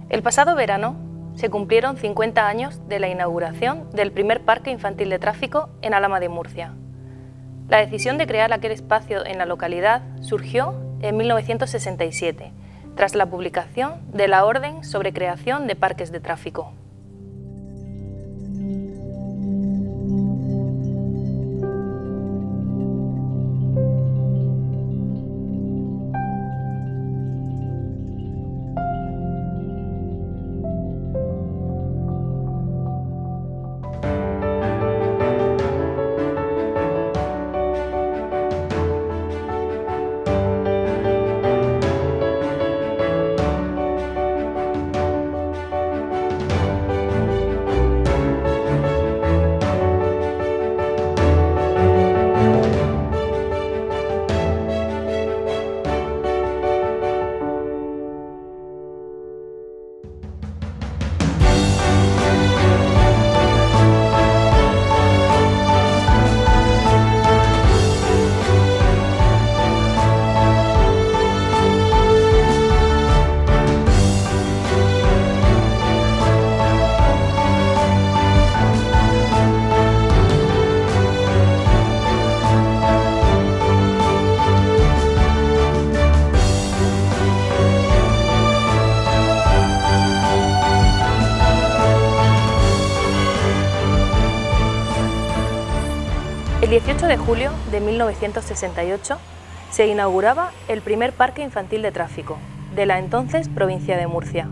El pasado verano se cumplieron 50 años de la inauguración del primer parque infantil de tráfico en Alhama de Murcia. La decisión de crear aquel espacio en la localidad surgió en 1967, tras la publicación de la Orden sobre Creación de Parques de Tráfico. El 18 de julio de 1968 se inauguraba el primer parque infantil de tráfico de la entonces provincia de Murcia.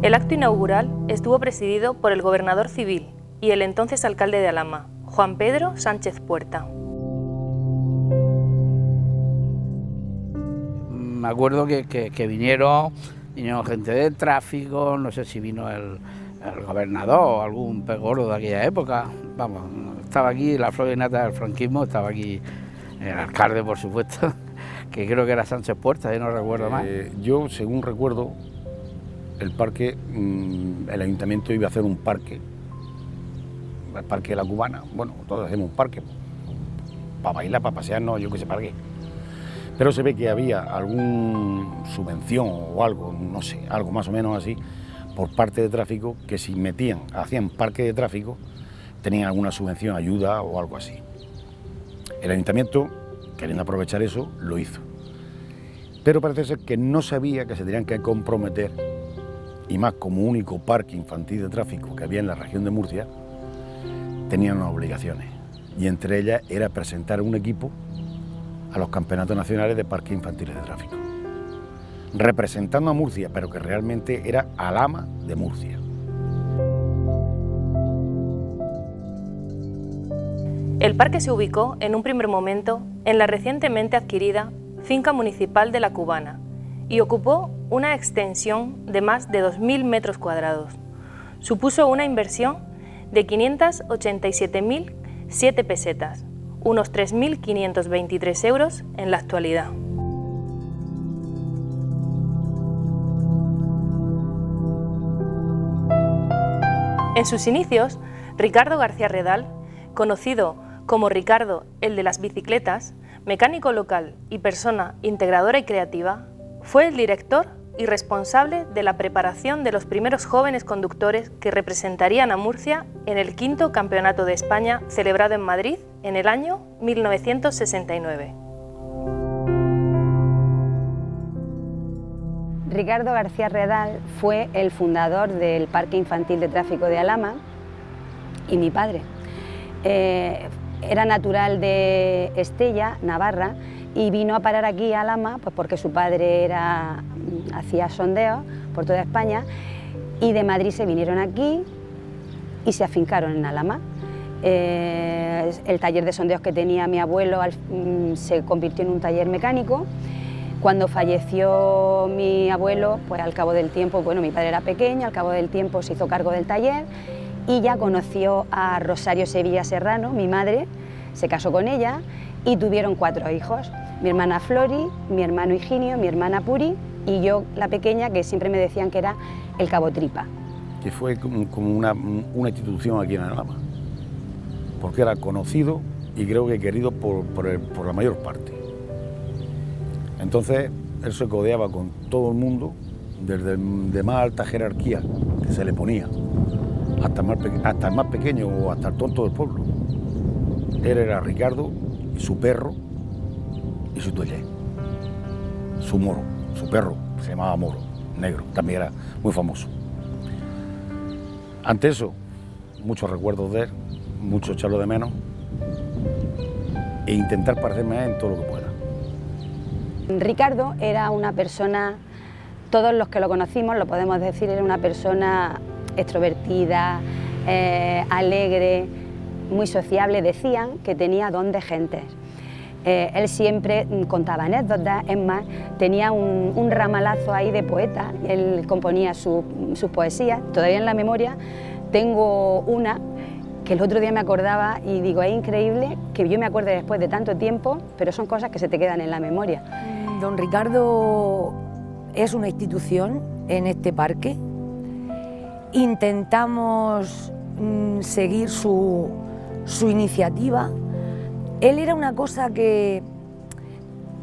El acto inaugural estuvo presidido por el gobernador civil y el entonces alcalde de Alhama, Juan Pedro Sánchez Puerta. Me acuerdo que vinieron gente de tráfico, no sé si vino el gobernador o algún pez gordo de aquella época. Vamos, estaba aquí la flor y nata del franquismo, estaba aquí el alcalde, por supuesto, que creo que era Sánchez Puerta, no recuerdo más. Yo, según recuerdo, el parque, el ayuntamiento iba a hacer un parque, el Parque de la Cubana. Bueno, todos hacemos un parque, para bailar, para pasearnos, yo qué sé, para qué. Pero se ve que había alguna subvención o algo, no sé, algo más o menos así, por parte de tráfico, que si hacían parque de tráfico, tenían alguna subvención, ayuda o algo así. El ayuntamiento, queriendo aprovechar eso, lo hizo. Pero parece ser que no sabía que se tenían que comprometer, y más como único parque infantil de tráfico que había en la región de Murcia, tenían unas obligaciones. Y entre ellas era presentar un equipo a los campeonatos nacionales de parques infantiles de tráfico, representando a Murcia, pero que realmente era Alhama de Murcia. El parque se ubicó en un primer momento en la recientemente adquirida finca municipal de La Cubana y ocupó una extensión de más de 2.000 metros cuadrados. Supuso una inversión de 587.007 pesetas, unos 3.523 euros en la actualidad. En sus inicios, Ricardo García Redal, conocido como Ricardo el de las bicicletas, mecánico local y persona integradora y creativa, fue el director y responsable de la preparación de los primeros jóvenes conductores que representarían a Murcia en el quinto Campeonato de España celebrado en Madrid en el año 1969. Ricardo García Redal fue el fundador del Parque Infantil de Tráfico de Alhama y mi padre. Era natural de Estella, Navarra, y vino a parar aquí a Alhama pues porque su padre hacía sondeos por toda España, y de Madrid se vinieron aquí y se afincaron en Alhama. El taller de sondeos que tenía mi abuelo se convirtió en un taller mecánico. Cuando falleció mi abuelo, pues al cabo del tiempo, bueno, mi padre era pequeño, al cabo del tiempo se hizo cargo del taller y ya conoció a Rosario Sevilla Serrano, mi madre, se casó con ella y tuvieron 4 hijos. Mi hermana Flori, mi hermano Higinio, mi hermana Puri y yo, la pequeña, que siempre me decían que era el Cabo Tripa. Que fue como una institución aquí en Alhama, porque era conocido y creo que querido por la mayor parte. Entonces él se codeaba con todo el mundo, desde de más alta jerarquía que se le ponía, hasta el más pequeño o hasta el tonto del pueblo. Él era Ricardo, y su perro y su toyé, su moro, su perro se llamaba Moro, negro, también era muy famoso. Ante eso, muchos recuerdos de él, mucho echarlo de menos e intentar parecerme a él en todo lo que pueda. Ricardo era una persona, todos los que lo conocimos lo podemos decir, era una persona extrovertida, alegre, muy sociable. Decían que tenía don de gentes. Él siempre contaba anécdotas, es más, tenía un ramalazo ahí de poeta, él componía sus poesías. Todavía en la memoria tengo una que el otro día me acordaba y digo, es increíble que yo me acuerde después de tanto tiempo, pero son cosas que se te quedan en la memoria. Don Ricardo es una institución en este parque. Intentamos seguir su iniciativa. Él era una cosa que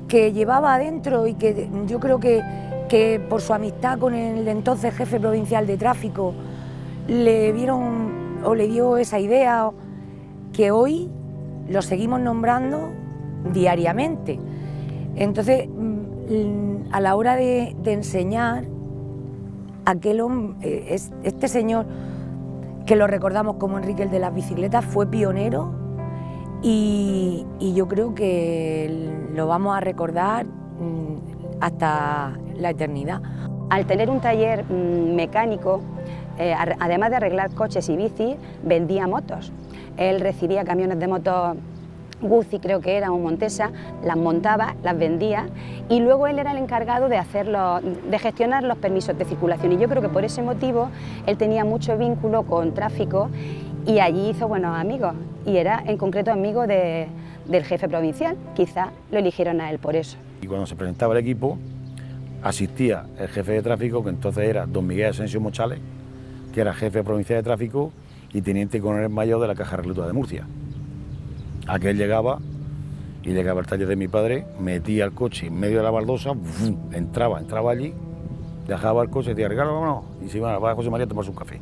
llevaba adentro y que yo creo que por su amistad con el entonces jefe provincial de tráfico le dio esa idea que hoy lo seguimos nombrando diariamente. Entonces, a la hora de enseñar, este señor, que lo recordamos como Enrique el de las bicicletas, fue pionero y yo creo que lo vamos a recordar hasta la eternidad. Al tener un taller mecánico, además de arreglar coches y bicis, vendía motos. Él recibía camiones de motos Guzzi, creo que era, o Montesa, las montaba, las vendía y luego él era el encargado de gestionar los permisos de circulación, y yo creo que por ese motivo él tenía mucho vínculo con tráfico y allí hizo buenos amigos, y era en concreto amigo del jefe provincial, quizá lo eligieron a él por eso. Y cuando se presentaba el equipo, asistía el jefe de tráfico, que entonces era don Miguel Asensio Mochales, que era jefe provincial de tráfico y teniente coronel mayor de la Caja Recluta de Murcia. Aquel llegaba y llegaba al taller de mi padre, metía el coche en medio de la baldosa, entraba allí, dejaba el coche, decía, Ricardo, vámonos, y se iba a José María a tomarse un café.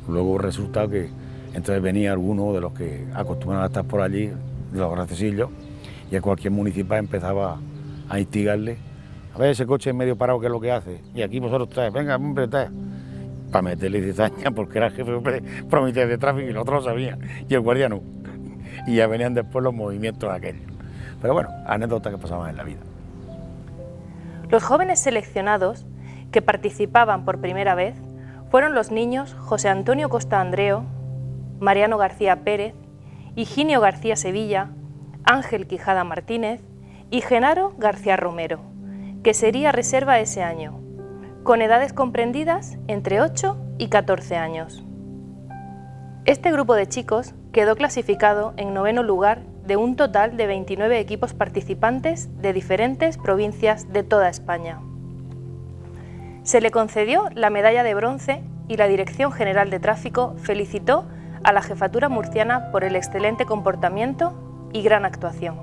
Luego resulta que entonces venía alguno de los que acostumbraban a estar por allí, de los graciosillos, y a cualquier municipal empezaba a instigarle, a ver ese coche en medio parado, ¿qué es lo que hace? Y aquí vosotros estáis, venga, hombre, estáis. Para meterle cizaña, porque era el jefe provincial de tráfico y nosotros lo sabían, y el guardia no. Y ya venían después los movimientos aquellos. Pero bueno, anécdotas que pasaban en la vida. Los jóvenes seleccionados que participaban por primera vez fueron los niños José Antonio Costa Andreo, Mariano García Pérez, Higinio García Sevilla, Ángel Quijada Martínez y Genaro García Romero, que sería reserva ese año, con edades comprendidas entre 8 y 14 años. Este grupo de chicos quedó clasificado en 9º lugar de un total de 29 equipos participantes de diferentes provincias de toda España. Se le concedió la medalla de bronce y la Dirección General de Tráfico felicitó a la jefatura murciana por el excelente comportamiento y gran actuación.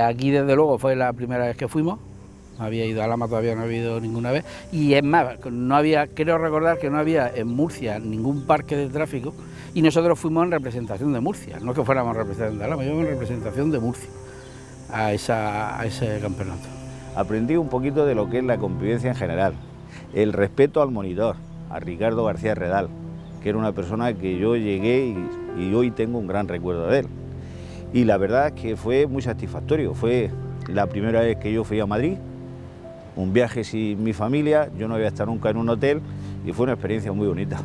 Aquí desde luego fue la primera vez que fuimos. No había ido a Alhama, todavía no había ido ninguna vez, y es más, creo recordar que no había en Murcia ningún parque de tráfico y nosotros fuimos en representación de Murcia, no que fuéramos en representación de Alhama, íbamos en representación de Murcia a ese campeonato. Aprendí un poquito de lo que es la convivencia en general, el respeto al monitor, a Ricardo García Redal, que era una persona que yo llegué y hoy tengo un gran recuerdo de él. Y la verdad es que fue muy satisfactorio, fue la primera vez que yo fui a Madrid, un viaje sin mi familia, yo no había estado nunca en un hotel y fue una experiencia muy bonita.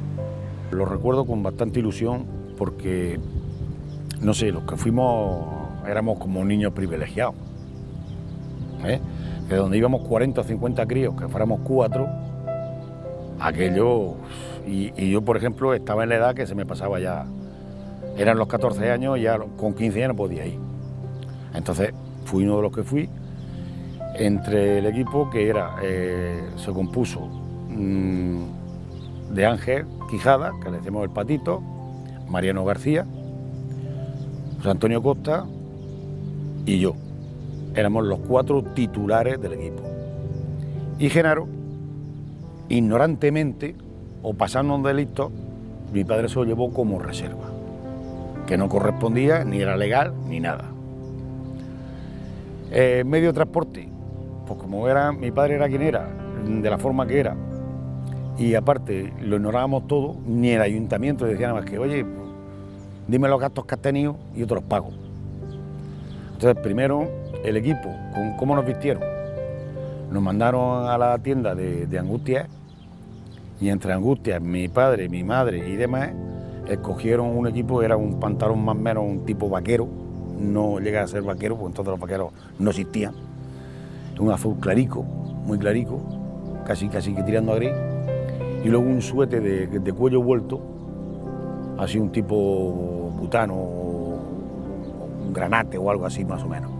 Lo recuerdo con bastante ilusión porque, no sé, los que fuimos éramos como niños privilegiados. De donde íbamos 40 o 50 críos, que fuéramos 4, aquello... Y yo, por ejemplo, estaba en la edad que se me pasaba ya, eran los 14 años y ya con 15 años podía ir. Entonces fui uno de los que fui. Entre el equipo que se compuso de Ángel Quijada, que le decimos el Patito, Mariano García, José Antonio Costa y yo. éramos los 4 titulares del equipo. Y Genaro, ignorantemente o pasándonos de listos, mi padre se lo llevó como reserva, que no correspondía, ni era legal, ni nada. Medio de transporte, pues como era, mi padre era quien era, de la forma que era, y aparte lo ignorábamos todo, ni el ayuntamiento decía nada más que, oye, pues, dime los gastos que has tenido y yo te los pago. Entonces, primero, el equipo, con cómo nos vistieron, nos mandaron a la tienda de Angustias, y entre Angustias, mi padre, mi madre y demás, escogieron un equipo, era un pantalón más o menos un tipo vaquero, no llega a ser vaquero, porque entonces los vaqueros no existían, un azul clarico, muy clarico, casi que tirando a gris, y luego un suéter de cuello vuelto, así un tipo butano, un granate o algo así más o menos.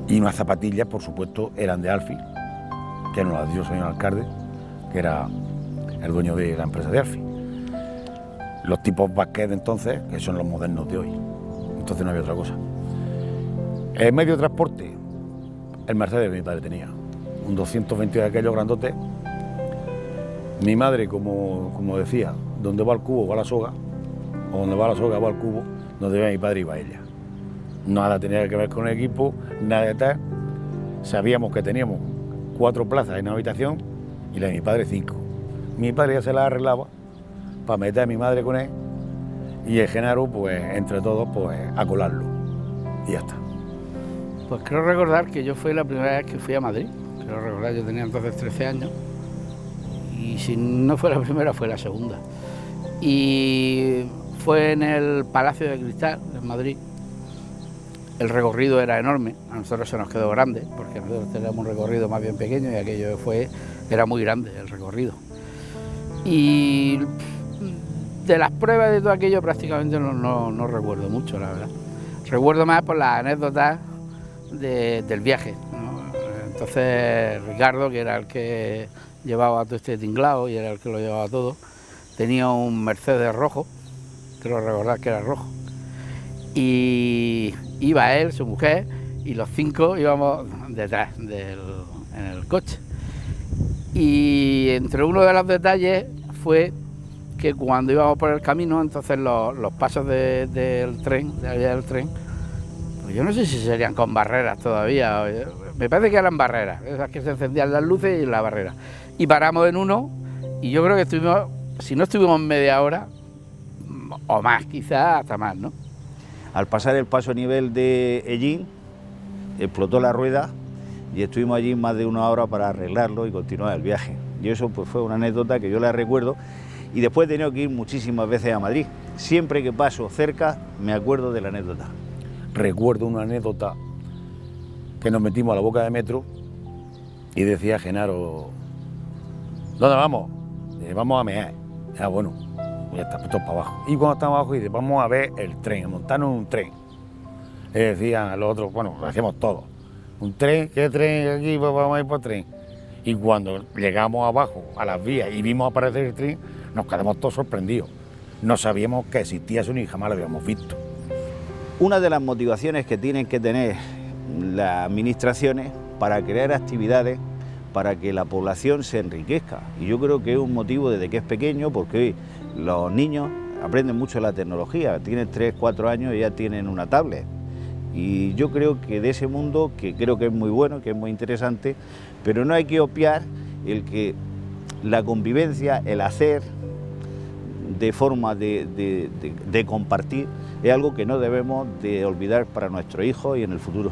Y unas zapatillas, por supuesto, eran de Alfi, que nos las dio el señor alcalde, que era el dueño de la empresa de Alfi. Los tipos basquet de entonces, que son los modernos de hoy, entonces no había otra cosa. El medio de transporte, el Mercedes mi padre tenía, un 220 de aquellos grandotes. Mi madre, como decía, donde va el cubo va la soga, o donde va la soga va el cubo, donde va mi padre iba ella. Nada tenía que ver con el equipo, nada de tal. Sabíamos que teníamos 4 plazas en una habitación y la de mi padre 5. Mi padre ya se las arreglaba para meter a mi madre con él y el Genaro, pues entre todos, pues a colarlo. Y ya está. Pues creo recordar que yo fui la primera vez que fui a Madrid. Creo recordar, yo tenía entonces 13 años. Y si no fue la primera, fue la segunda. Y fue en el Palacio de Cristal, en Madrid. El recorrido era enorme, a nosotros se nos quedó grande, porque nosotros teníamos un recorrido más bien pequeño y aquello era muy grande el recorrido. Y de las pruebas de todo aquello prácticamente no recuerdo mucho, la verdad. Recuerdo más por las anécdotas del viaje, ¿no? Entonces Ricardo, que era el que llevaba todo este tinglado y era el que lo llevaba todo, tenía un Mercedes rojo, creo recordar que era rojo, y iba él, su mujer, y los 5 íbamos detrás en el coche. Y entre uno de los detalles fue que cuando íbamos por el camino, entonces los pasos del tren, pues yo no sé si serían con barreras todavía, me parece que eran barreras, esas que se encendían las luces y la barrera. Y paramos en uno, y yo creo que estuvimos, si no estuvimos media hora, o más, quizás hasta más, ¿no? Al pasar el paso a nivel de Ellín, explotó la rueda y estuvimos allí más de 1 hora para arreglarlo y continuar el viaje. Y eso pues fue una anécdota que yo la recuerdo, y después he tenido que ir muchísimas veces a Madrid. Siempre que paso cerca me acuerdo de la anécdota. Recuerdo una anécdota que nos metimos a la boca de metro y decía Genaro, ¿dónde vamos? Vamos a mear. Ah, bueno, ya está, pues todos para abajo. Y cuando estamos abajo dice, vamos a ver el tren, a montarnos en un tren. Y decían los otros, bueno, lo hacíamos todos. ¿Un tren? ¿Qué tren aquí? Pues vamos a ir por tren. Y cuando llegamos abajo a las vías y vimos aparecer el tren, nos quedamos todos sorprendidos. No sabíamos que existía eso ni jamás lo habíamos visto. Una de las motivaciones que tienen que tener las administraciones para crear actividades para que la población se enriquezca. Y yo creo que es un motivo desde que es pequeño, porque hoy los niños aprenden mucho la tecnología, tienen 3, 4 años y ya tienen una tablet. Y yo creo que de ese mundo, que creo que es muy bueno, que es muy interesante, pero no hay que obviar el que la convivencia, el hacer de forma de compartir, es algo que no debemos de olvidar para nuestros hijos y en el futuro.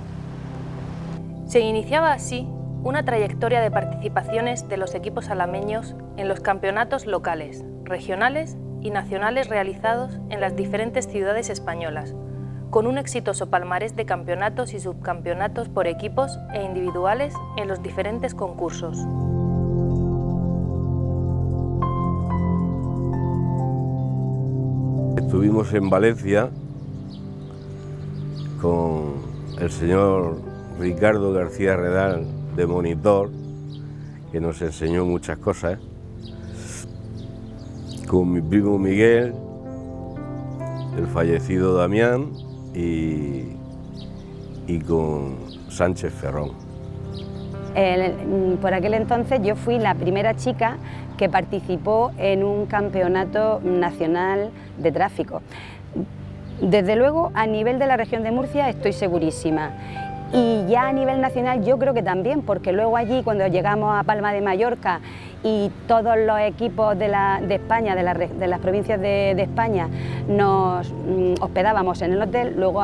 Se iniciaba así una trayectoria de participaciones de los equipos alameños en los campeonatos locales, regionales y nacionales realizados en las diferentes ciudades españolas, con un exitoso palmarés de campeonatos y subcampeonatos por equipos e individuales en los diferentes concursos. Estuvimos en Valencia con el señor Ricardo García Redal, de monitor, que nos enseñó muchas cosas, con mi primo Miguel, el fallecido Damián, y y con Sánchez Ferrón. Por aquel entonces yo fui la primera chica que participó en un campeonato nacional de tráfico. Desde luego, a nivel de la región de Murcia estoy segurísima. Y ya a nivel nacional yo creo que también, porque luego allí cuando llegamos a Palma de Mallorca y todos los equipos de España, de las provincias de España, nos hospedábamos en el hotel, luego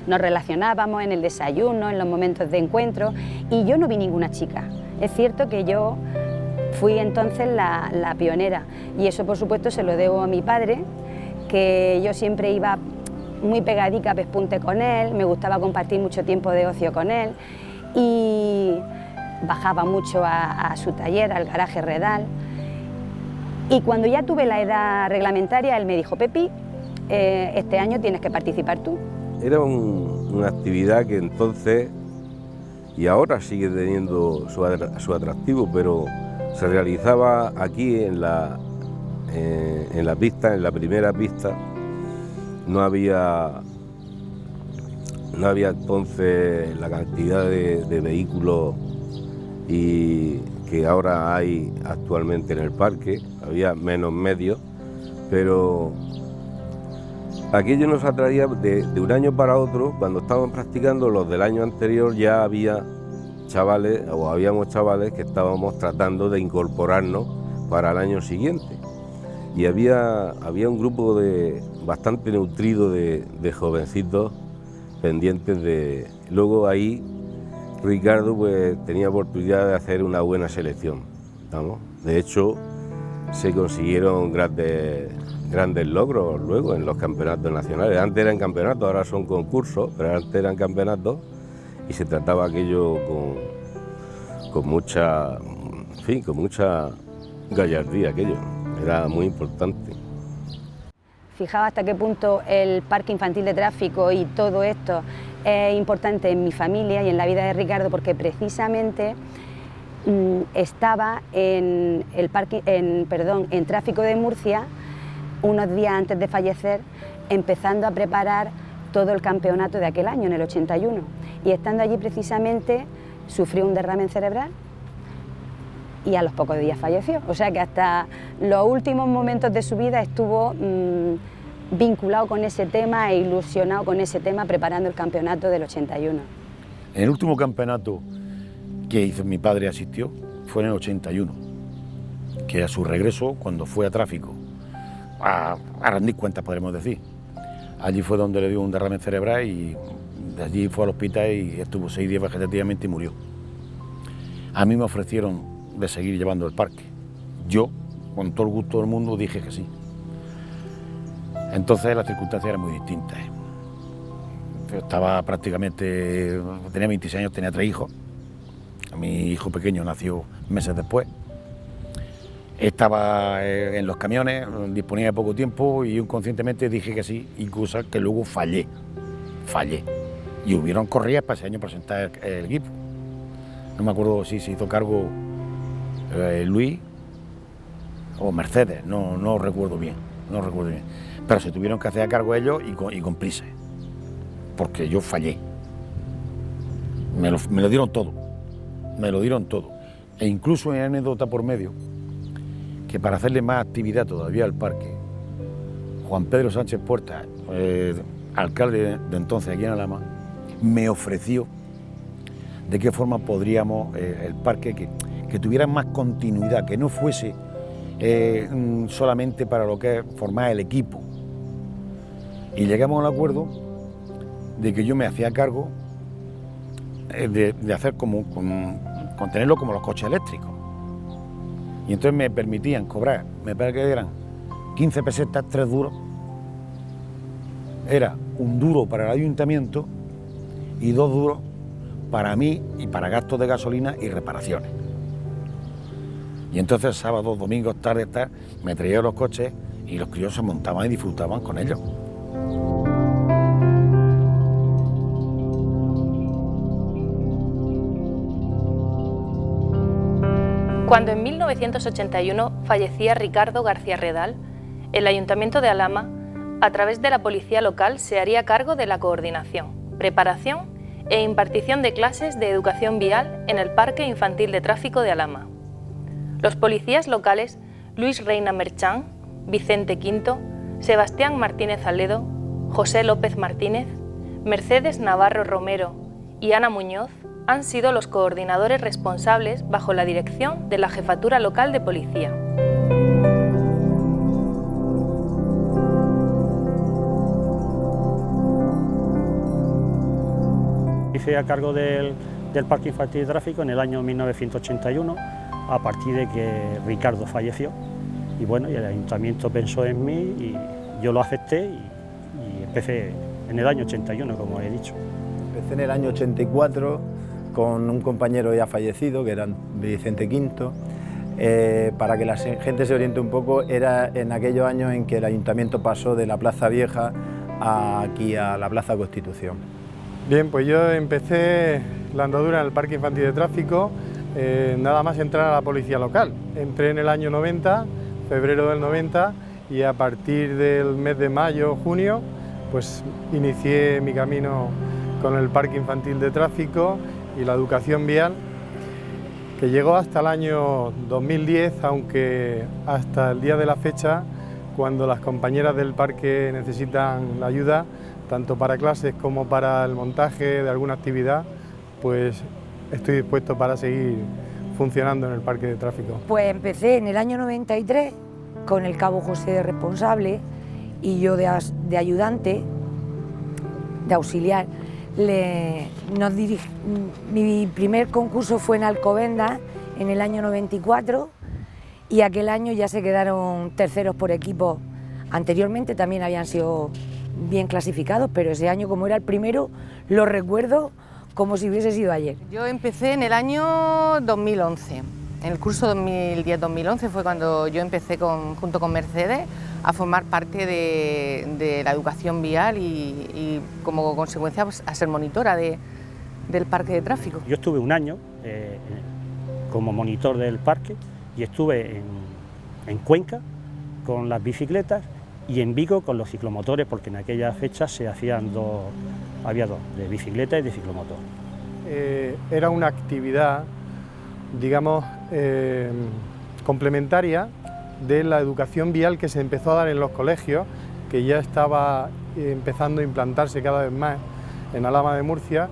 nos relacionábamos en el desayuno, en los momentos de encuentro, y yo no vi ninguna chica. Es cierto que yo fui entonces la pionera, y eso por supuesto se lo debo a mi padre, que yo siempre iba muy pegadica a pespunte con él, me gustaba compartir mucho tiempo de ocio con él y bajaba mucho a su taller, al garaje Redal. Y cuando ya tuve la edad reglamentaria, él me dijo: Pepi, este año tienes que participar tú. Era una actividad que entonces y ahora sigue teniendo su atractivo, pero se realizaba aquí en la pista, en la primera pista. No había entonces la cantidad de vehículos y que ahora hay actualmente en el parque, había menos medios, pero aquello nos atraía de un año para otro. Cuando estaban practicando los del año anterior ya había chavales, o habíamos chavales que estábamos tratando de incorporarnos para el año siguiente. Y había un grupo bastante nutrido de jovencitos pendientes de... Luego ahí Ricardo pues tenía oportunidad de hacer una buena selección, ¿vamos? De hecho, se consiguieron grandes logros luego en los campeonatos nacionales. Antes eran campeonatos, ahora son concursos, pero antes eran campeonatos y se trataba aquello con mucha gallardía aquello. Era muy importante. Fijaos hasta qué punto el parque infantil de tráfico y todo esto es importante en mi familia y en la vida de Ricardo, porque precisamente estaba en Tráfico de Murcia unos días antes de fallecer, empezando a preparar todo el campeonato de aquel año, en el 81. Y estando allí precisamente sufrió un derrame cerebral y a los pocos días falleció. O sea que hasta los últimos momentos de su vida estuvo vinculado con ese tema e ilusionado con ese tema, preparando el campeonato del 81. En el último campeonato que hizo mi padre asistió fue en el 81, que a su regreso, cuando fue a tráfico, a rendir cuentas podremos decir, allí fue donde le dio un derrame cerebral y de allí fue al hospital y estuvo 6 días vegetativamente y murió. A mí me ofrecieron de seguir llevando el parque. Yo, con todo el gusto del mundo, dije que sí. Entonces las circunstancias eran muy distintas. Yo estaba prácticamente, tenía 26 años, tenía 3 hijos. Mi hijo pequeño nació meses después. Estaba en los camiones, disponía de poco tiempo y inconscientemente dije que sí, incluso que luego fallé. Y hubieron corridas para ese año presentar el equipo. No me acuerdo si se hizo cargo Luis o Mercedes, no recuerdo bien, pero se tuvieron que hacer a cargo ellos y con prisa, porque yo fallé. Me lo dieron todo, e incluso hay anécdota por medio, que para hacerle más actividad todavía al parque, Juan Pedro Sánchez Puerta, alcalde de entonces aquí en Alhama, me ofreció de qué forma podríamos el parque que tuviera más continuidad, que no fuese solamente para lo que es formar el equipo. Y llegamos al acuerdo de que yo me hacía cargo de hacer con tenerlo como los coches eléctricos. Y entonces me permitían cobrar, me parece que eran 15 pesetas, 3 duros. Era 1 duro para el ayuntamiento y 2 duros para mí y para gastos de gasolina y reparaciones. Y entonces sábados, domingos, tarde, me traía los coches y los críos se montaban y disfrutaban con ellos. Cuando en 1981 fallecía Ricardo García Redal, el Ayuntamiento de Alhama, a través de la policía local, se haría cargo de la coordinación, preparación e impartición de clases de educación vial en el Parque Infantil de Tráfico de Alhama. Los policías locales Luis Reina Merchán, Vicente Quinto, Sebastián Martínez Aledo, José López Martínez, Mercedes Navarro Romero y Ana Muñoz han sido los coordinadores responsables bajo la dirección de la Jefatura Local de Policía. Hice a cargo del Parque Infantil de Tráfico en el año 1981, a partir de que Ricardo falleció. Y bueno, y el ayuntamiento pensó en mí y yo lo acepté y empecé en el año 81, como he dicho. Empecé en el año 84 con un compañero ya fallecido, que era Vicente Quinto. Para que la gente se oriente un poco, era en aquellos años en que el ayuntamiento pasó de la Plaza Vieja aquí a la Plaza Constitución. Bien, pues yo empecé la andadura en el Parque Infantil de Tráfico nada más entrar a la policía local. Entré en el año 90, febrero del 90, y a partir del mes de mayo, junio, pues inicié mi camino con el Parque Infantil de Tráfico y la educación vial, que llegó hasta el año 2010, aunque hasta el día de la fecha, cuando las compañeras del parque necesitan la ayuda, tanto para clases como para el montaje de alguna actividad, pues estoy dispuesto para seguir funcionando en el Parque de Tráfico. Pues empecé en el año 93 con el cabo José de responsable y yo de ayudante, de auxiliar. Mi primer concurso fue en Alcobendas en el año 94 y aquel año ya se quedaron terceros por equipo. Anteriormente también habían sido bien clasificados, pero ese año, como era el primero, lo recuerdo como si hubiese sido ayer. Yo empecé en el año 2011. En el curso 2010-2011 fue cuando yo empecé junto con Mercedes a formar parte de la educación vial y como consecuencia pues, a ser monitora del parque de tráfico. Yo estuve un año como monitor del parque y estuve en Cuenca con las bicicletas y en Vigo con los ciclomotores, porque en aquella fecha se hacían había dos, de bicicleta y de ciclomotor. Era una actividad, digamos, complementaria de la educación vial que se empezó a dar en los colegios, que ya estaba empezando a implantarse cada vez más en Alhama de Murcia,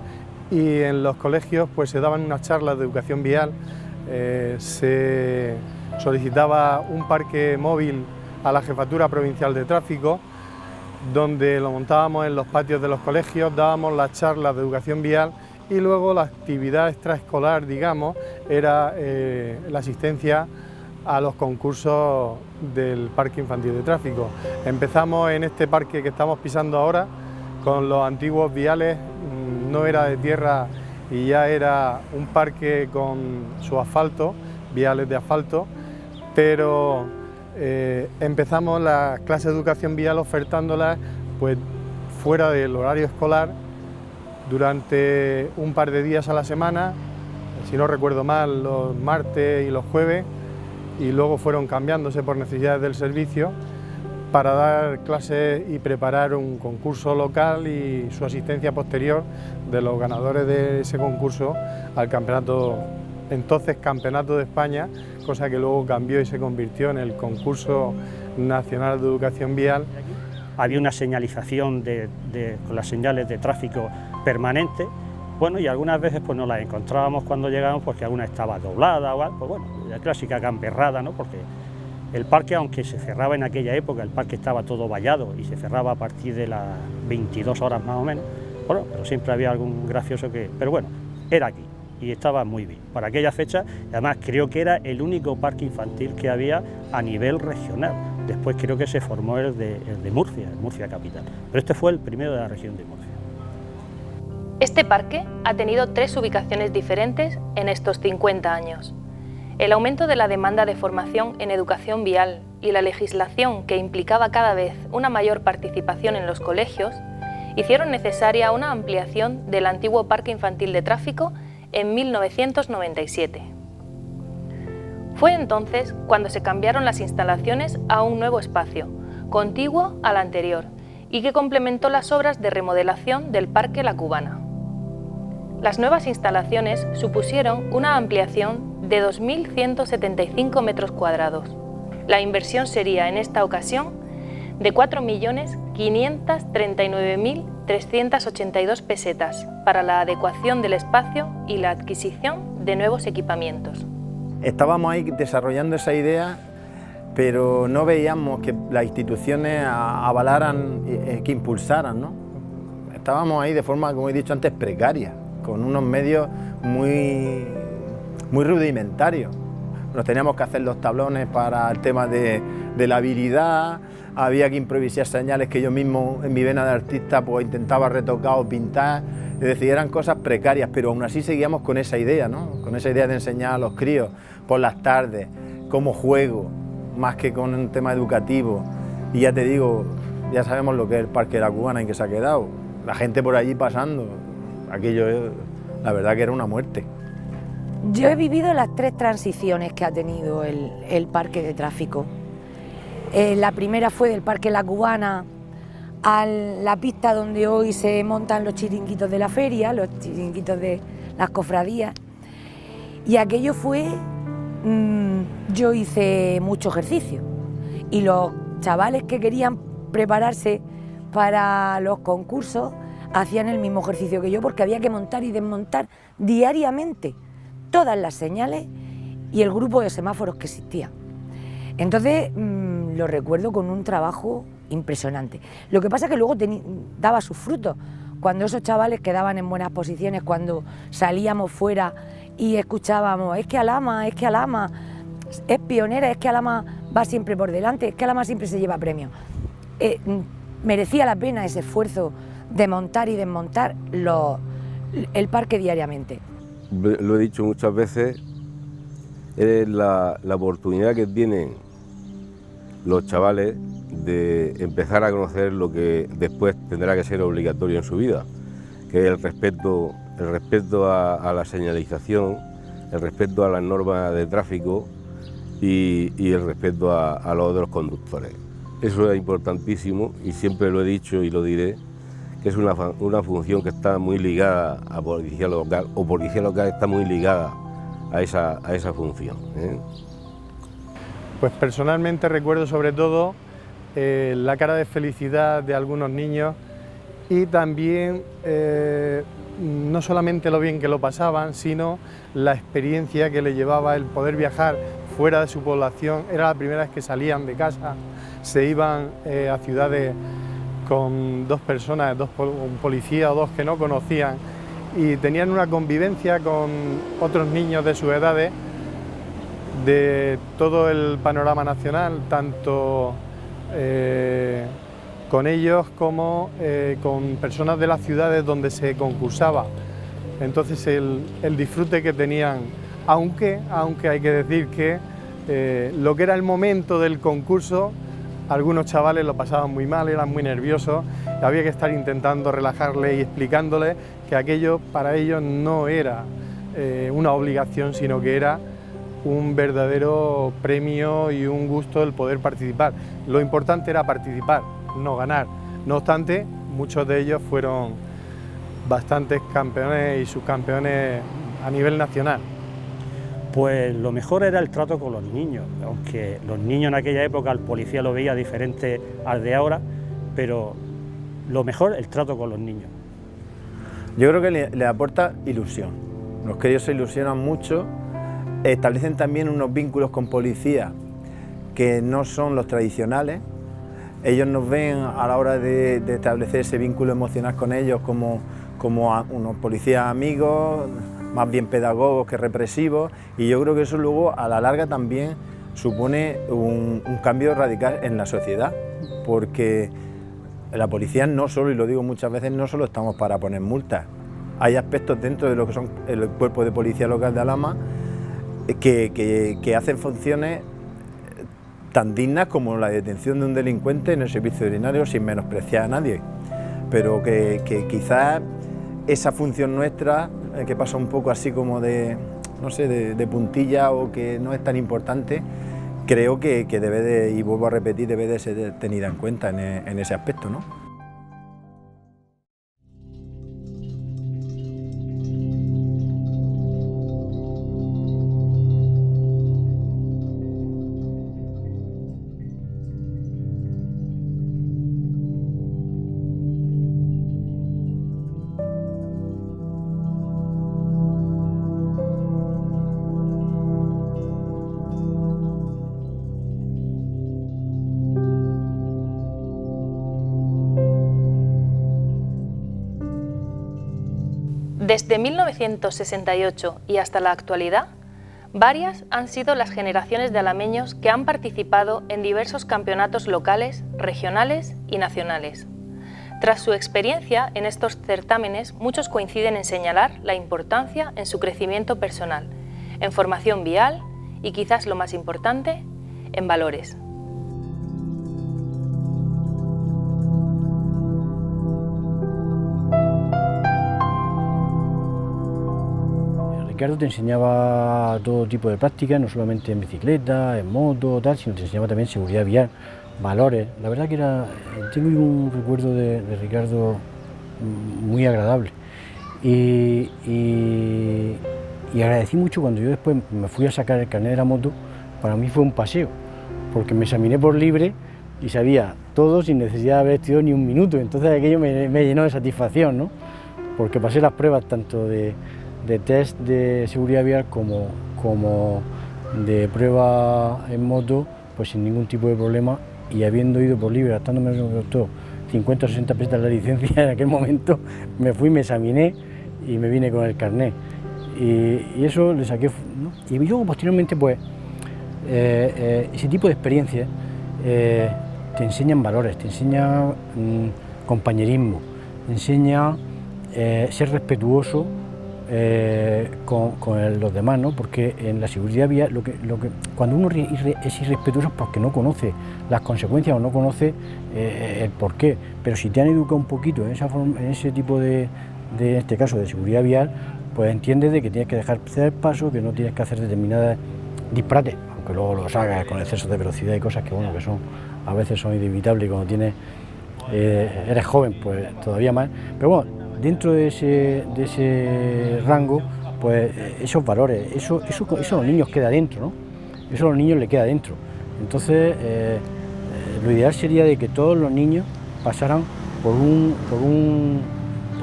y en los colegios pues se daban unas charlas de educación vial, se solicitaba un parque móvil a la Jefatura Provincial de Tráfico, donde lo montábamos en los patios de los colegios, dábamos las charlas de educación vial y luego la actividad extraescolar, digamos, era la asistencia a los concursos del Parque Infantil de Tráfico. Empezamos en este parque que estamos pisando ahora con los antiguos viales, no era de tierra y ya era un parque con su asfalto, viales de asfalto, pero empezamos las clases de educación vial ofertándolas pues, fuera del horario escolar durante un par de días a la semana, si no recuerdo mal, los martes y los jueves, y luego fueron cambiándose por necesidades del servicio para dar clases y preparar un concurso local y su asistencia posterior de los ganadores de ese concurso al campeonato, entonces Campeonato de España, cosa que luego cambió y se convirtió en el Concurso Nacional de Educación Vial. Había una señalización con las señales de tráfico permanente, bueno, y algunas veces pues no las encontrábamos cuando llegábamos porque alguna estaba doblada o algo, pues bueno, la clásica gamberrada, ¿no? Porque el parque, aunque se cerraba en aquella época, el parque estaba todo vallado y se cerraba a partir de las 22 horas más o menos, bueno, pero siempre había algún gracioso que... Pero bueno, era aquí y estaba muy bien. Para aquella fecha, además creo que era el único parque infantil que había a nivel regional. Después creo que se formó el de Murcia, el Murcia Capital, pero este fue el primero de la región de Murcia. Este parque ha tenido 3 ubicaciones diferentes en estos 50 años. El aumento de la demanda de formación en educación vial y la legislación que implicaba cada vez una mayor participación en los colegios hicieron necesaria una ampliación del antiguo Parque Infantil de Tráfico en 1997. Fue entonces cuando se cambiaron las instalaciones a un nuevo espacio, contiguo al anterior, y que complementó las obras de remodelación del Parque La Cubana. Las nuevas instalaciones supusieron una ampliación de 2.175 metros cuadrados. La inversión sería en esta ocasión de 4.539.382 pesetas para la adecuación del espacio y la adquisición de nuevos equipamientos. Estábamos ahí desarrollando esa idea, pero no veíamos que las instituciones avalaran, que impulsaran, ¿no? Estábamos ahí de forma, como he dicho antes, precaria, con unos medios muy rudimentarios. Nos teníamos que hacer los tablones para el tema de la habilidad, había que improvisar señales que yo mismo en mi vena de artista pues intentaba retocar o pintar, es decir, eran cosas precarias, pero aún así seguíamos con esa idea, ¿no? Con esa idea de enseñar a los críos por las tardes, como juego, más que con un tema educativo. Y ya te digo, ya sabemos lo que es el Parque de la Cubana en que se ha quedado, la gente por allí pasando, aquello la verdad que era una muerte. Yo he vivido las 3 transiciones que ha tenido el parque de tráfico. La primera fue del Parque La Cubana a la pista donde hoy se montan los chiringuitos de la feria, los chiringuitos de las cofradías. Y aquello fue, yo hice mucho ejercicio. Y los chavales que querían prepararse para los concursos hacían el mismo ejercicio que yo, porque había que montar y desmontar diariamente todas las señales y el grupo de semáforos que existía. Entonces lo recuerdo con un trabajo impresionante. Lo que pasa es que luego daba sus frutos. Cuando esos chavales quedaban en buenas posiciones, cuando salíamos fuera y escuchábamos, es que Alhama es pionera, es que Alhama va siempre por delante, es que Alhama siempre se lleva premios. Merecía la pena ese esfuerzo de montar y desmontar el parque diariamente. Lo he dicho muchas veces, es la oportunidad que tienen los chavales de empezar a conocer lo que después tendrá que ser obligatorio en su vida, que es el respeto a la señalización, el respeto a las normas de tráfico y el respeto a los otros conductores. Eso es importantísimo y siempre lo he dicho y lo diré, que es una función que está muy ligada a policía local, o policía local está muy ligada a esa función, ¿eh? Pues personalmente recuerdo sobre todo la cara de felicidad de algunos niños y también no solamente lo bien que lo pasaban, sino la experiencia que le llevaba el poder viajar fuera de su población. Era la primera vez que salían de casa, se iban a ciudades con 2 personas, un policía o 2 que no conocían, y tenían una convivencia con otros niños de sus edades, de todo el panorama nacional, tanto con ellos como con personas de las ciudades donde se concursaba. Entonces el disfrute que tenían, aunque hay que decir que lo que era el momento del concurso, algunos chavales lo pasaban muy mal, eran muy nerviosos, había que estar intentando relajarles y explicándoles que aquello para ellos no era una obligación, sino que era un verdadero premio y un gusto el poder participar. Lo importante era participar, no ganar. No obstante, muchos de ellos fueron bastantes campeones y subcampeones a nivel nacional. Pues lo mejor era el trato con los niños, aunque los niños en aquella época el policía lo veía diferente al de ahora, pero lo mejor el trato con los niños. Yo creo que le aporta ilusión. Los críos se ilusionan mucho, establecen también unos vínculos con policía que no son los tradicionales. Ellos nos ven a la hora de establecer ese vínculo emocional con ellos como unos policías amigos, más bien pedagogos que represivos, y yo creo que eso luego a la larga también supone un cambio radical en la sociedad, porque la policía no solo, y lo digo muchas veces, no solo estamos para poner multas. Hay aspectos dentro de lo que son el cuerpo de policía local de Alhama que hacen funciones tan dignas como la detención de un delincuente en el servicio veterinario sin menospreciar a nadie, pero que quizás esa función nuestra, que pasa un poco así como de puntilla o que no es tan importante, creo que debe de, y vuelvo a repetir, debe de ser tenida en cuenta en ese aspecto, ¿no? Desde 1968 y hasta la actualidad, varias han sido las generaciones de alameños que han participado en diversos campeonatos locales, regionales y nacionales. Tras su experiencia en estos certámenes, muchos coinciden en señalar la importancia en su crecimiento personal, en formación vial y, quizás lo más importante, en valores. Ricardo te enseñaba todo tipo de prácticas, no solamente en bicicleta, en moto, tal, sino te enseñaba también seguridad vial, valores. La verdad que tengo un recuerdo de Ricardo muy agradable y agradecí mucho cuando yo después me fui a sacar el carnet de la moto. Para mí fue un paseo, porque me examiné por libre y sabía todo sin necesidad de haber estudiado ni un minuto. Entonces aquello me llenó de satisfacción, ¿no? Porque pasé las pruebas tanto de test de seguridad vial como de prueba en moto, pues sin ningún tipo de problema, y habiendo ido por libre, gastándome lo que me costó 50 o 60 pesetas la licencia en aquel momento, me fui, me examiné y me vine con el carnet. Y eso le saqué, ¿no? Y luego posteriormente pues ese tipo de experiencias te enseñan valores, te enseñan compañerismo, te enseña ser respetuoso con los demás, ¿no? Porque en la seguridad vial cuando uno es irrespetuoso es porque no conoce las consecuencias o no conoce el porqué, pero si te han educado un poquito en ese tipo en este caso de seguridad vial, pues entiendes de que tienes que dejar el paso, que no tienes que hacer determinadas disparates, aunque luego los hagas con exceso de velocidad y cosas que a veces son inevitables, y cuando eres joven pues todavía más, pero bueno, dentro de ese rango, pues esos valores, eso a los niños queda dentro, ¿no? Eso a los niños les queda dentro. Entonces, lo ideal sería de que todos los niños pasaran por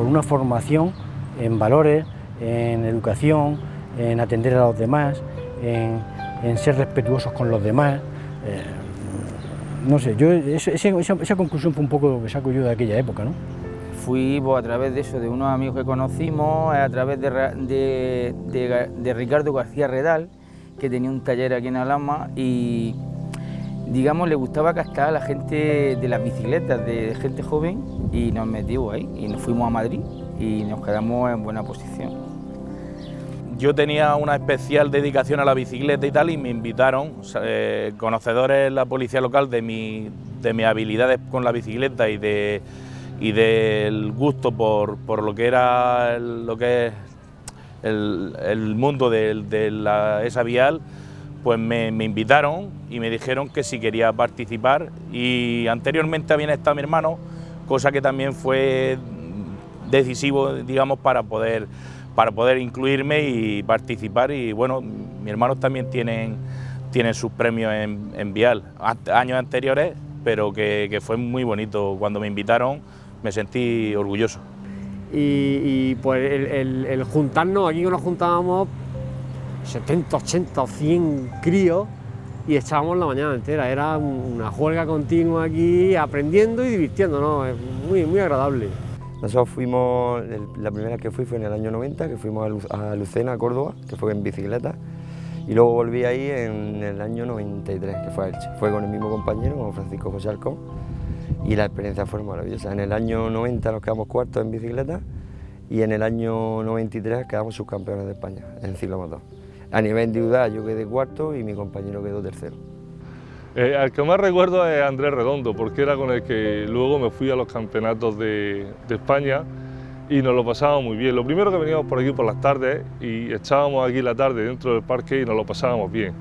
una formación en valores, en educación, en atender a los demás, en ser respetuosos con los demás. No sé, esa conclusión fue un poco lo que saco yo de aquella época, ¿no? Fui a través de eso, de unos amigos que conocimos, a través de Ricardo García Redal, que tenía un taller aquí en Alhama, y digamos le gustaba captar a la gente de las bicicletas, de gente joven, y nos metimos ahí y nos fuimos a Madrid y nos quedamos en buena posición. Yo tenía una especial dedicación a la bicicleta y tal, y me invitaron conocedores en la policía local de mis habilidades con la bicicleta y del gusto por lo que era el mundo de esa vial, pues me invitaron y me dijeron que si quería participar, y anteriormente había estado mi hermano, cosa que también fue decisivo, digamos, para poder incluirme y participar. Y bueno, mis hermanos también tienen sus premios en vial, años anteriores, pero que fue muy bonito. Cuando me invitaron me sentí orgulloso. Y pues el juntarnos, aquí nos juntábamos 70, 80 o 100 críos y echábamos la mañana entera. Era una juerga continua aquí, aprendiendo y divirtiéndonos, es muy agradable. Nosotros fuimos, la primera que fue en el año 90, que fuimos a Lucena, a Córdoba, que fue en bicicleta, y luego volví ahí en el año 93, que fue a Elche. Fue con el mismo compañero, con Francisco José Alcón, y la experiencia fue maravillosa. En el año 90 nos quedamos cuartos en bicicleta, y en el año 93 quedamos subcampeones de España en ciclomotor. A nivel individual yo quedé cuarto y mi compañero quedó tercero. Al que más recuerdo es Andrés Redondo, porque era con el que luego me fui a los campeonatos de España y nos lo pasábamos muy bien. Lo primero que veníamos por aquí por las tardes y echábamos aquí la tarde dentro del parque y nos lo pasábamos bien.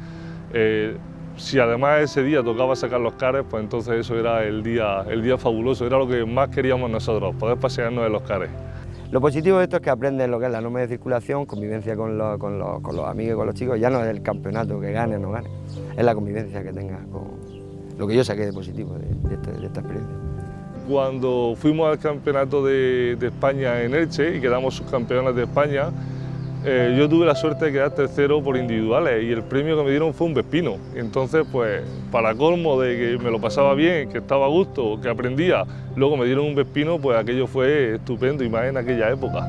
Si además ese día tocaba sacar los cares, pues entonces eso era el día fabuloso, era lo que más queríamos nosotros, poder pasearnos en los cares. Lo positivo de esto es que aprendes lo que es la norma de circulación, convivencia con los amigos y con los chicos. Ya no es el campeonato que gane o no gane, es la convivencia que tengas con lo que yo saqué de positivo de esta experiencia. Cuando fuimos al campeonato de España en Elche y quedamos subcampeones de España, yo tuve la suerte de quedar tercero por individuales y el premio que me dieron fue un Vespino. Entonces, pues, para colmo de que me lo pasaba bien, que estaba a gusto, que aprendía, luego me dieron un Vespino, pues aquello fue estupendo y más en aquella época.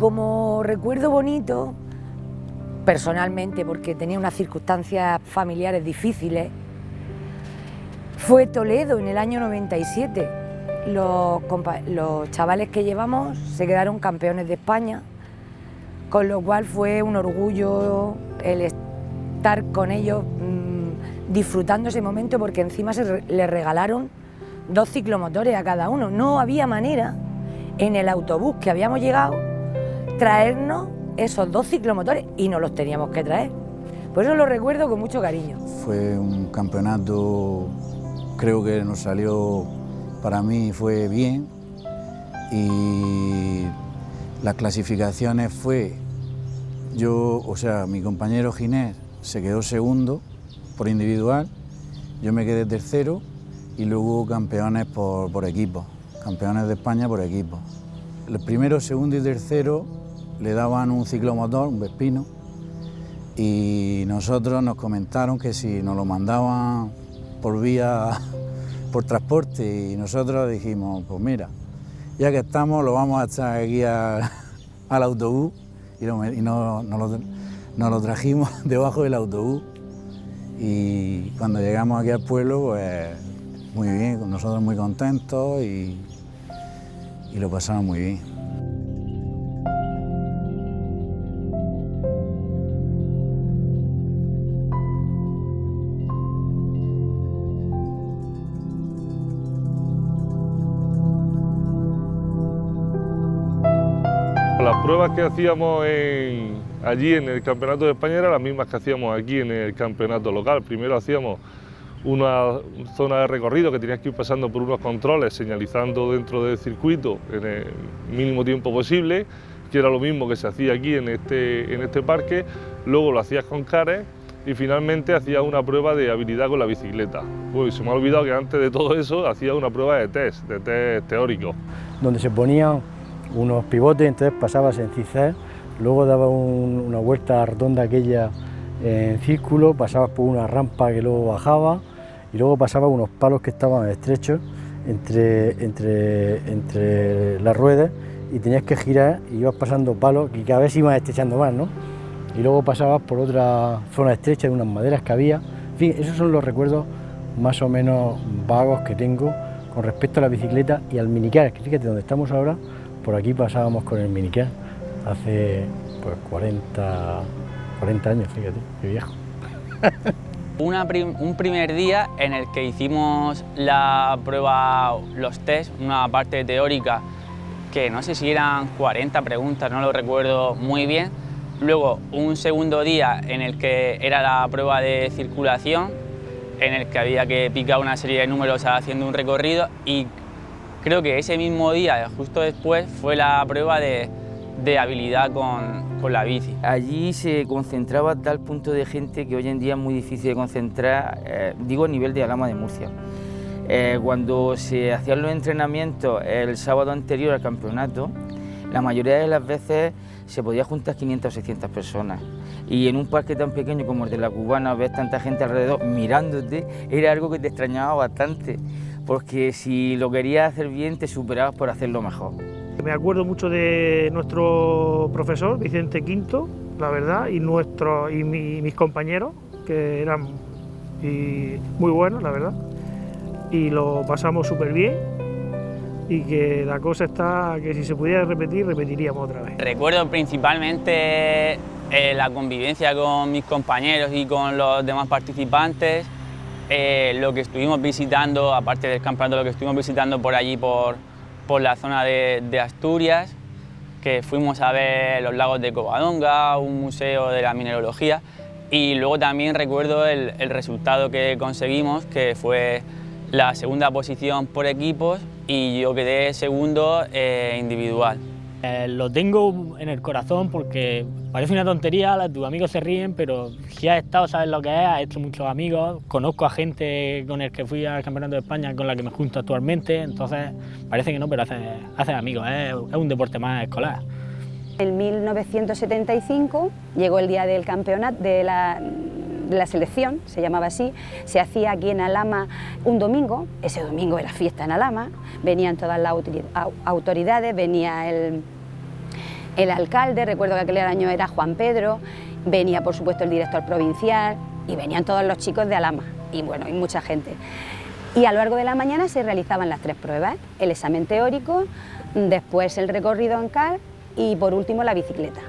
como recuerdo bonito, personalmente, porque tenía unas circunstancias familiares difíciles, fue Toledo en el año 97. Los chavales que llevamos se quedaron campeones de España, con lo cual fue un orgullo el estar con ellos disfrutando ese momento, porque encima les regalaron 2 ciclomotores a cada uno. No había manera en el autobús que habíamos llegado traernos esos 2 ciclomotores y nos los teníamos que traer. Por eso lo recuerdo con mucho cariño. Fue un campeonato, creo que nos salió, para mí fue bien, y las clasificaciones fue, mi compañero Ginés se quedó segundo por individual, yo me quedé tercero y luego hubo campeones por equipo, campeones de España por equipo. El primero, segundo y tercero le daban un ciclomotor, un Vespino, y nosotros nos comentaron que si nos lo mandaban por transporte, y nosotros dijimos, pues mira, ya que estamos lo vamos a echar aquí al autobús, y nos lo trajimos debajo del autobús, y cuando llegamos aquí al pueblo, pues muy bien, nosotros muy contentos y lo pasamos muy bien. Las pruebas que hacíamos allí en el Campeonato de España eran las mismas que hacíamos aquí en el campeonato local. Primero hacíamos una zona de recorrido que tenías que ir pasando por unos controles señalizando dentro del circuito en el mínimo tiempo posible, que era lo mismo que se hacía aquí en este parque. Luego lo hacías con cares y finalmente hacías una prueba de habilidad con la bicicleta. Uy, se me ha olvidado que antes de todo eso hacía una prueba de test teórico. Donde se ponían unos pivotes, entonces pasabas en zigzag, luego dabas una vuelta redonda aquella en círculo, pasabas por una rampa que luego bajaba y luego pasabas unos palos que estaban estrechos entre las ruedas y tenías que girar y ibas pasando palos que cada vez ibas estrechando más, ¿no? Y luego pasabas por otra zona estrecha de unas maderas que había. En fin, esos son los recuerdos más o menos vagos que tengo con respecto a la bicicleta y al minicar, que fíjate donde estamos ahora. Por aquí pasábamos con el minicar hace pues 40 años, fíjate, qué viejo. Un primer día en el que hicimos la prueba, los test, una parte teórica que no sé si eran 40 preguntas, no lo recuerdo muy bien. Luego un segundo día en el que era la prueba de circulación, en el que había que picar una serie de números haciendo un recorrido, y creo que ese mismo día, justo después, fue la prueba de habilidad con la bici. Allí se concentraba tal punto de gente que hoy en día es muy difícil de concentrar, digo a nivel de Alhama de Murcia. Cuando se hacían los entrenamientos el sábado anterior al campeonato, la mayoría de las veces se podía juntar 500 o 600 personas. Y en un parque tan pequeño como el de la Cubana, ver tanta gente alrededor mirándote, era algo que te extrañaba bastante, porque si lo querías hacer bien te superabas por hacerlo mejor. Me acuerdo mucho de nuestro profesor, Vicente Quinto, la verdad, y mis compañeros, que eran muy buenos, la verdad, y lo pasamos súper bien, y que la cosa está que si se pudiera repetir, repetiríamos otra vez. Recuerdo principalmente la convivencia con mis compañeros y con los demás participantes, lo que estuvimos visitando, aparte del campeonato, lo que estuvimos visitando por allí, por la zona de Asturias, que fuimos a ver los lagos de Covadonga, un museo de la mineralogía, y luego también recuerdo el resultado que conseguimos, que fue la segunda posición por equipos y yo quedé segundo individual. Lo tengo en el corazón porque parece una tontería, tus amigos se ríen, pero si has estado sabes lo que es, has hecho muchos amigos, conozco a gente con el que fui al Campeonato de España con la que me junto actualmente, entonces parece que no, pero haces amigos, es un deporte más escolar. En 1975 llegó el día del campeonato, de la selección, se llamaba así, se hacía aquí en Alhama un domingo, ese domingo era fiesta en Alhama, venían todas las autoridades, venía el alcalde, recuerdo que aquel año era Juan Pedro, venía por supuesto el director provincial y venían todos los chicos de Alhama y bueno, y mucha gente. Y a lo largo de la mañana se realizaban las 3 pruebas, el examen teórico, después el recorrido en car y por último la bicicleta.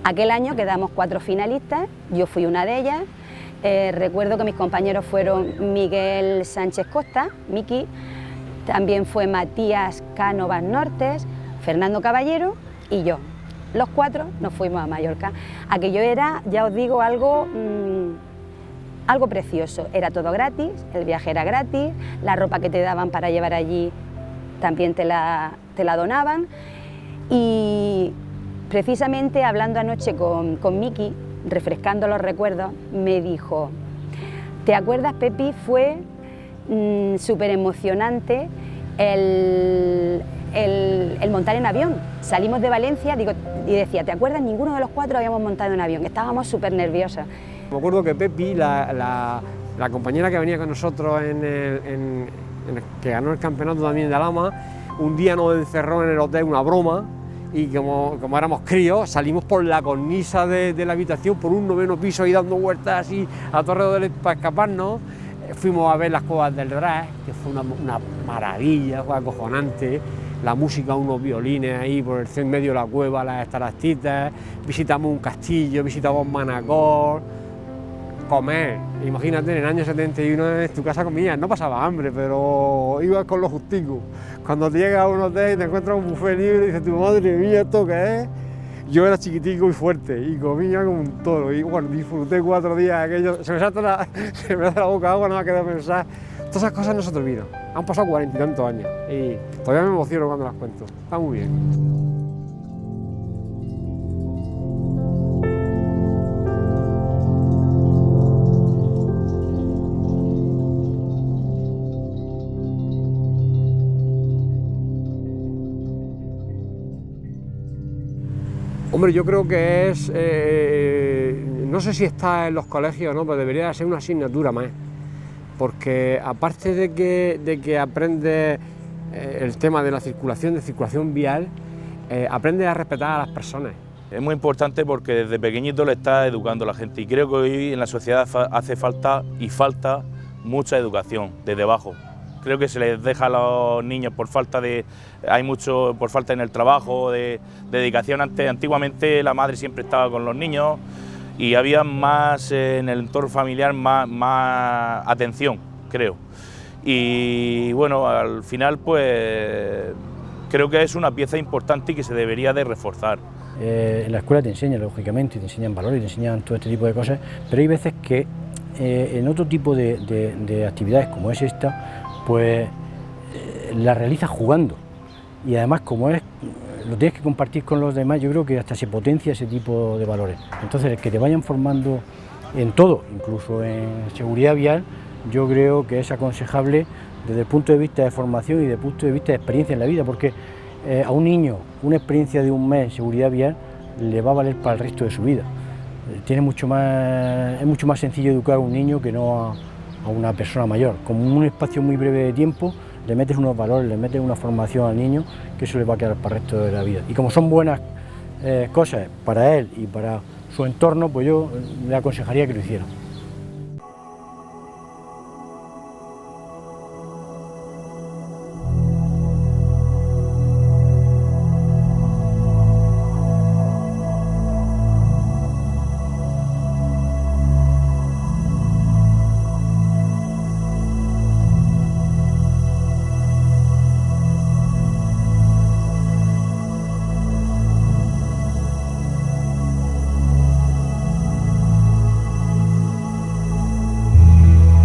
Aquel año quedamos 4 finalistas, yo fui una de ellas. Recuerdo que mis compañeros fueron Miguel Sánchez Costa, Miki, también fue Matías Cánovas Nortes, Fernando Caballero y yo. Los 4 nos fuimos a Mallorca. Aquello era, ya os digo, algo precioso. Era todo gratis, el viaje era gratis, la ropa que te daban para llevar allí también te la donaban. Y precisamente hablando anoche con Miki, refrescando los recuerdos, me dijo: ¿te acuerdas, Pepi? Fue súper emocionante el montar en avión. Salimos de Valencia y decía, ¿te acuerdas? Ninguno de los 4 habíamos montado en avión, estábamos súper nerviosos. Me acuerdo que Pepi, la compañera que venía con nosotros que ganó el campeonato también de Alhama, un día nos encerró en el hotel una broma y como éramos críos, salimos por la cornisa de la habitación, por un 9º piso ahí dando vueltas así a Torre para escaparnos. Fuimos a ver las cuevas del Drac, que fue una maravilla, fue acojonante. La música, unos violines ahí por el medio de la cueva, las estalactitas. Visitamos un castillo, visitamos Manacor. Comer, imagínate, en el año 71 en tu casa comías, no pasaba hambre, pero ibas con lo justico. Cuando te llegas a un hotel y te encuentras un buffet libre y dices, tu madre mía, ¿esto qué es? Yo era chiquitico y fuerte y comía como un toro y bueno, disfruté 4 días aquello, se me hace la boca agua, nada más queda pensar. Todas esas cosas no se te olvidan. Han pasado 40 y tantos años y todavía me emociono cuando las cuento. Está muy bien. Hombre, yo creo que es, no sé si está en los colegios o no, pero debería ser una asignatura más, porque aparte de que aprendes el tema de la circulación vial, aprendes a respetar a las personas. Es muy importante porque desde pequeñito le está educando a la gente y creo que hoy en la sociedad hace falta mucha educación desde abajo. Creo que se les deja a los niños por falta en el trabajo, de dedicación. Antiguamente la madre siempre estaba con los niños y había más en el entorno familiar, más atención, creo. Y bueno, al final pues creo que es una pieza importante y que se debería de reforzar. En la escuela te enseñan, lógicamente, te enseñan valores, te enseñan todo este tipo de cosas, pero hay veces que en otro tipo de actividades como es esta, pues la realizas jugando y además como lo tienes que compartir con los demás, yo creo que hasta se potencia ese tipo de valores. Entonces el que te vayan formando en todo, incluso en seguridad vial, yo creo que es aconsejable desde el punto de vista de formación y desde el punto de vista de experiencia en la vida, porque a un niño una experiencia de un mes en seguridad vial le va a valer para el resto de su vida. Es mucho más sencillo educar a un niño que no a una persona mayor. Como en un espacio muy breve de tiempo le metes unos valores, le metes una formación al niño que eso le va a quedar para el resto de la vida. Y como son buenas cosas para él y para su entorno, pues yo le aconsejaría que lo hiciera.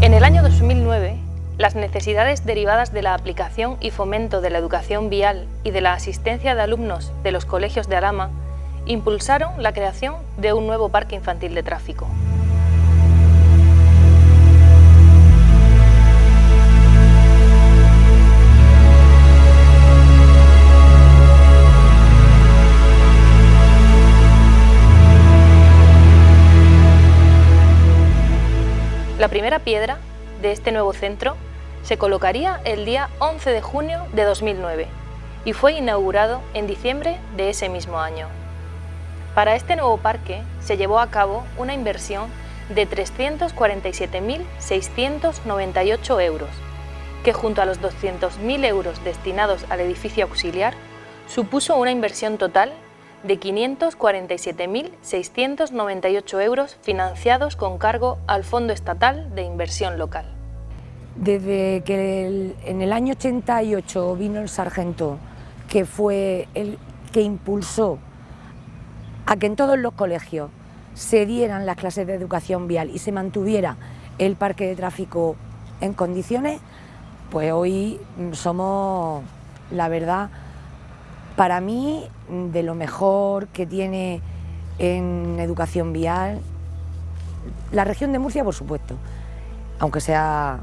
En el año 2009, las necesidades derivadas de la aplicación y fomento de la educación vial y de la asistencia de alumnos de los colegios de Alhama impulsaron la creación de un nuevo parque infantil de tráfico. La primera piedra de este nuevo centro se colocaría el día 11 de junio de 2009 y fue inaugurado en diciembre de ese mismo año. Para este nuevo parque se llevó a cabo una inversión de 347.698 euros, que junto a los 200.000 euros destinados al edificio auxiliar, supuso una inversión total de 547.698 euros financiados con cargo al Fondo Estatal de Inversión Local. Desde que en el año 88 vino el sargento, que fue el que impulsó a que en todos los colegios se dieran las clases de educación vial y se mantuviera el parque de tráfico en condiciones, pues hoy somos, la verdad, para mí, de lo mejor que tiene en educación vial la región de Murcia, por supuesto, aunque sea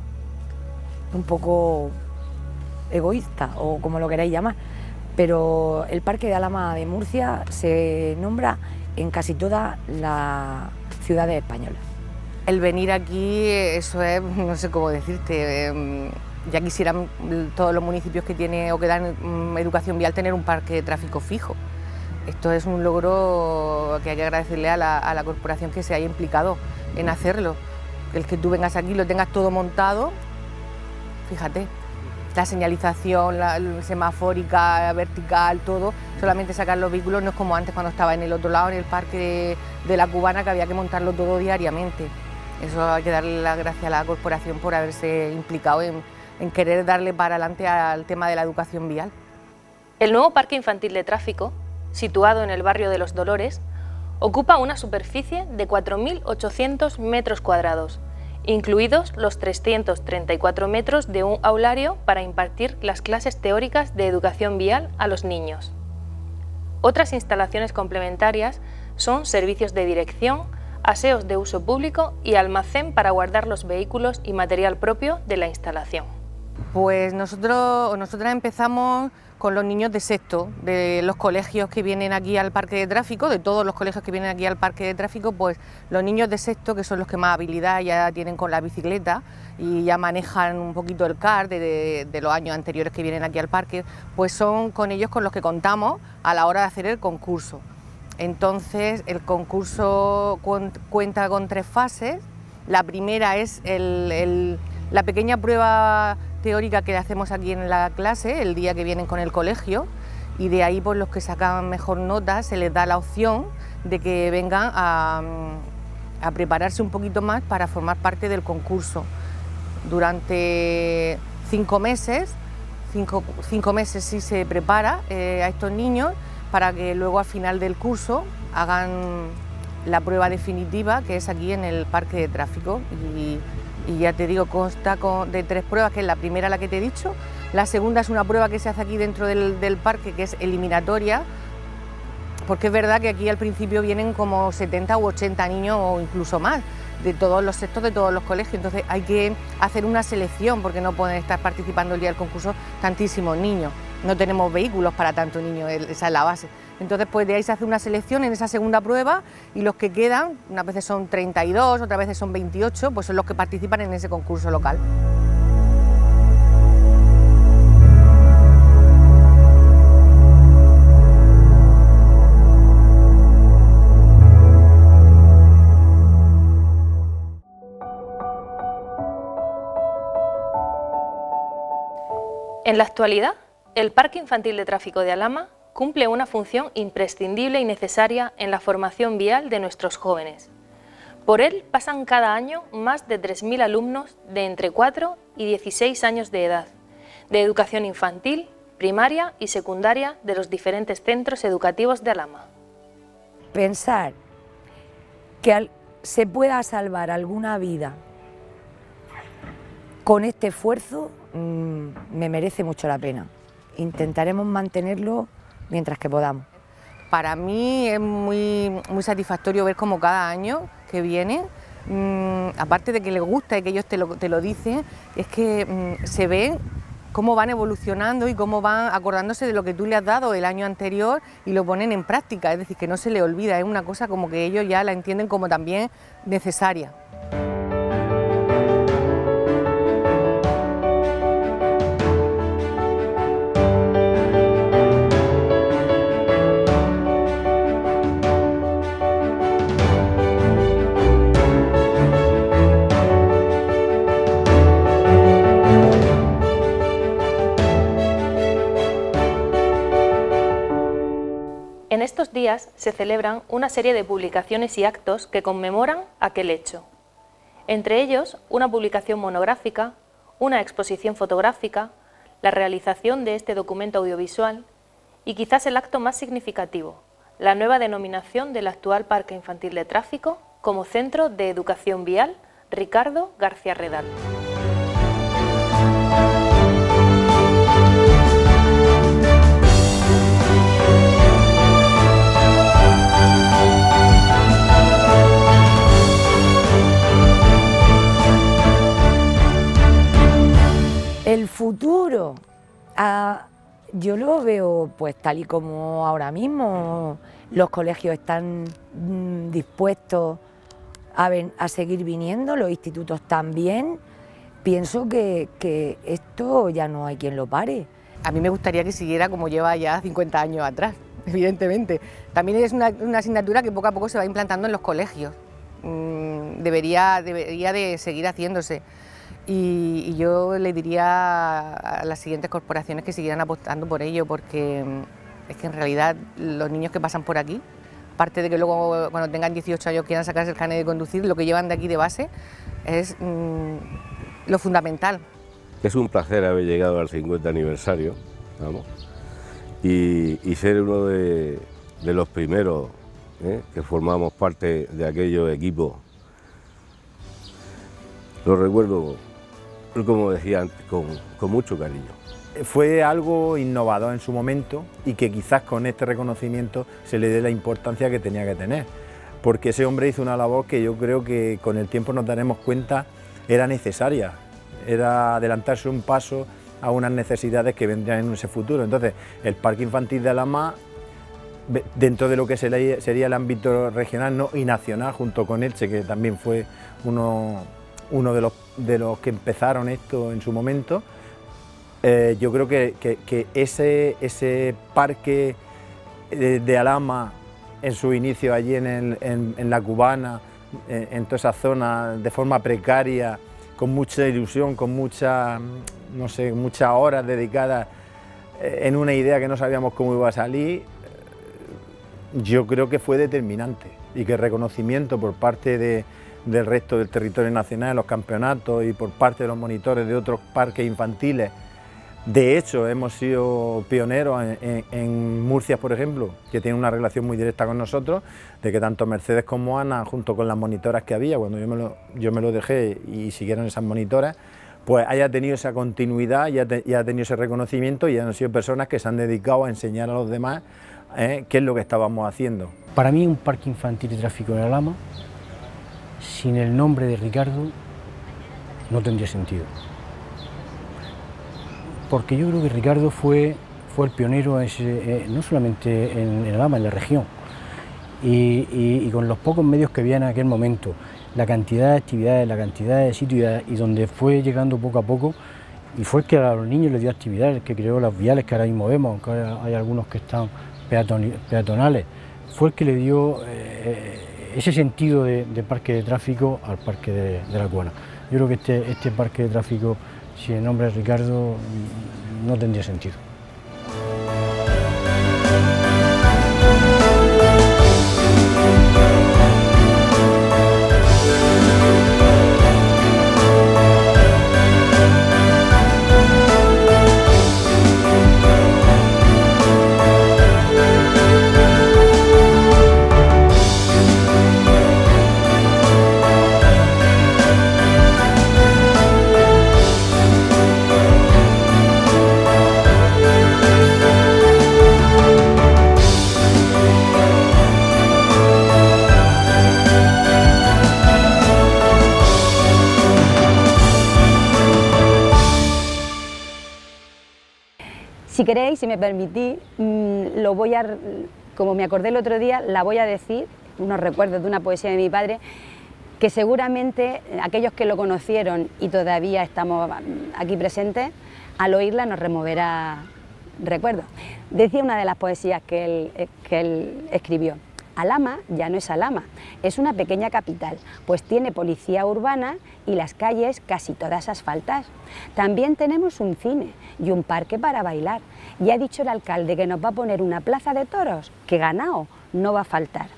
un poco egoísta o como lo queráis llamar, pero el Parque de Alhama de Murcia se nombra en casi todas las ciudades españolas. El venir aquí, eso es, no sé cómo decirte, ya quisieran todos los municipios que tienen o que dan educación vial tener un parque de tráfico fijo. Esto es un logro que hay que agradecerle a la corporación que se haya implicado en hacerlo. El que tú vengas aquí y lo tengas todo montado, fíjate, la señalización, la semafórica, vertical, todo, solamente sacar los vehículos no es como antes cuando estaba en el otro lado, en el parque de la Cubana, que había que montarlo todo diariamente. Eso hay que darle las gracias a la corporación por haberse implicado en querer darle para adelante al tema de la educación vial. El nuevo parque infantil de tráfico, situado en el barrio de Los Dolores, ocupa una superficie de 4.800 metros cuadrados, incluidos los 334 metros de un aulario para impartir las clases teóricas de educación vial a los niños. Otras instalaciones complementarias son servicios de dirección, aseos de uso público y almacén para guardar los vehículos y material propio de la instalación. Pues nosotras empezamos con los niños de sexto, de los colegios que vienen aquí al parque de tráfico, de todos los colegios que vienen aquí al parque de tráfico, pues los niños de sexto, que son los que más habilidad ya tienen con la bicicleta y ya manejan un poquito el kart de los años anteriores que vienen aquí al parque, pues son con ellos con los que contamos a la hora de hacer el concurso. Entonces el concurso cuenta con 3 fases. La primera es la pequeña prueba teórica que hacemos aquí en la clase, el día que vienen con el colegio, y de ahí pues los que sacan mejor nota se les da la opción de que vengan a prepararse un poquito más para formar parte del concurso. Durante 5 meses, 5 meses sí se prepara a estos niños para que luego al final del curso hagan la prueba definitiva, que es aquí en el parque de tráfico. Y ya te digo, consta de 3 pruebas, que es la primera, la que te he dicho. La segunda es una prueba que se hace aquí dentro del parque, que es eliminatoria, porque es verdad que aquí al principio vienen como 70 u 80 niños o incluso más, de todos los sextos, de todos los colegios, entonces hay que hacer una selección porque no pueden estar participando el día del concurso tantísimos niños, no tenemos vehículos para tantos niños, esa es la base. Entonces pues de ahí se hace una selección en esa segunda prueba y los que quedan, unas veces son 32, otras veces son 28, pues son los que participan en ese concurso local. En la actualidad, el Parque Infantil de Tráfico de Alhama cumple una función imprescindible y necesaria en la formación vial de nuestros jóvenes. Por él pasan cada año más de 3.000 alumnos de entre 4 y 16 años de edad, de educación infantil, primaria y secundaria de los diferentes centros educativos de Alhama. Pensar que se pueda salvar alguna vida con este esfuerzo me merece mucho la pena. Intentaremos mantenerlo mientras que podamos. Para mí es muy satisfactorio ver cómo cada año que viene, aparte de que les gusta y que ellos te lo dicen, es que se ven cómo van evolucionando y cómo van acordándose de lo que tú le has dado el año anterior y lo ponen en práctica, es decir, que no se les olvida, es una cosa como que ellos ya la entienden como también necesaria. En estos días se celebran una serie de publicaciones y actos que conmemoran aquel hecho. Entre ellos, una publicación monográfica, una exposición fotográfica, la realización de este documento audiovisual y quizás el acto más significativo, la nueva denominación del actual Parque Infantil de Tráfico como Centro de Educación Vial Ricardo García Redal. El futuro, yo lo veo pues tal y como ahora mismo. Los colegios están dispuestos a seguir viniendo, los institutos también. Pienso que esto ya no hay quien lo pare. A mí me gustaría que siguiera como lleva ya 50 años atrás, evidentemente. También es una asignatura que poco a poco se va implantando en los colegios. Debería de seguir haciéndose. Y yo le diría a las siguientes corporaciones que siguieran apostando por ello, porque es que en realidad los niños que pasan por aquí, aparte de que luego cuando tengan 18 años quieran sacarse el carnet de conducir, lo que llevan de aquí de base es lo fundamental. Es un placer haber llegado al 50 aniversario, vamos, y ser uno de los primeros que formamos parte de aquellos equipos. Lo recuerdo, como decía antes, con mucho cariño. Fue algo innovador en su momento y que quizás con este reconocimiento se le dé la importancia que tenía que tener, porque ese hombre hizo una labor que yo creo que con el tiempo nos daremos cuenta era necesaria, era adelantarse un paso a unas necesidades que vendrían en ese futuro. Entonces, el Parque Infantil de Alhama, dentro de lo que sería el ámbito regional y nacional, junto con Elche, que también fue uno de los que empezaron esto en su momento, yo creo que ese parque de Alhama en su inicio allí en la Cubana, en toda esa zona, de forma precaria, con mucha ilusión, con muchas horas dedicadas en una idea que no sabíamos cómo iba a salir, yo creo que fue determinante y que el reconocimiento por parte del resto del territorio nacional, los campeonatos y por parte de los monitores de otros parques infantiles. De hecho, hemos sido pioneros en Murcia, por ejemplo, que tiene una relación muy directa con nosotros, de que tanto Mercedes como Ana, junto con las monitoras que había, cuando yo me lo dejé y siguieron esas monitoras, pues haya tenido esa continuidad y haya tenido ese reconocimiento y han sido personas que se han dedicado a enseñar a los demás qué es lo que estábamos haciendo. Para mí un parque infantil de tráfico en Alhama, sin el nombre de Ricardo, no tendría sentido. Porque yo creo que Ricardo fue el pionero, no solamente en Alhama, en la región, y con los pocos medios que había en aquel momento, la cantidad de actividades, la cantidad de sitios, y donde fue llegando poco a poco, y fue el que a los niños les dio actividades, el que creó las viales que ahora mismo vemos, aunque ahora hay algunos que están peatonales, fue el que le dio ese sentido de parque de tráfico al parque de la Cubana. Yo creo que este parque de tráfico, si el nombre es Ricardo, no tendría sentido. Si queréis, si me permitís, como me acordé el otro día, la voy a decir, unos recuerdos de una poesía de mi padre, que seguramente aquellos que lo conocieron y todavía estamos aquí presentes, al oírla nos removerá recuerdos. Decía una de las poesías que él escribió: Alhama ya no es Alhama, es una pequeña capital, pues tiene policía urbana y las calles casi todas asfaltadas. También tenemos un cine y un parque para bailar. Ya ha dicho el alcalde que nos va a poner una plaza de toros, que ganao no va a faltar.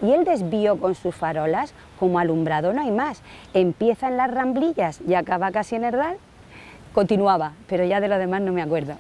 Y el desvío con sus farolas, como alumbrado no hay más. Empieza en las Ramblillas y acaba casi en el RAL. Continuaba, pero ya de lo demás no me acuerdo.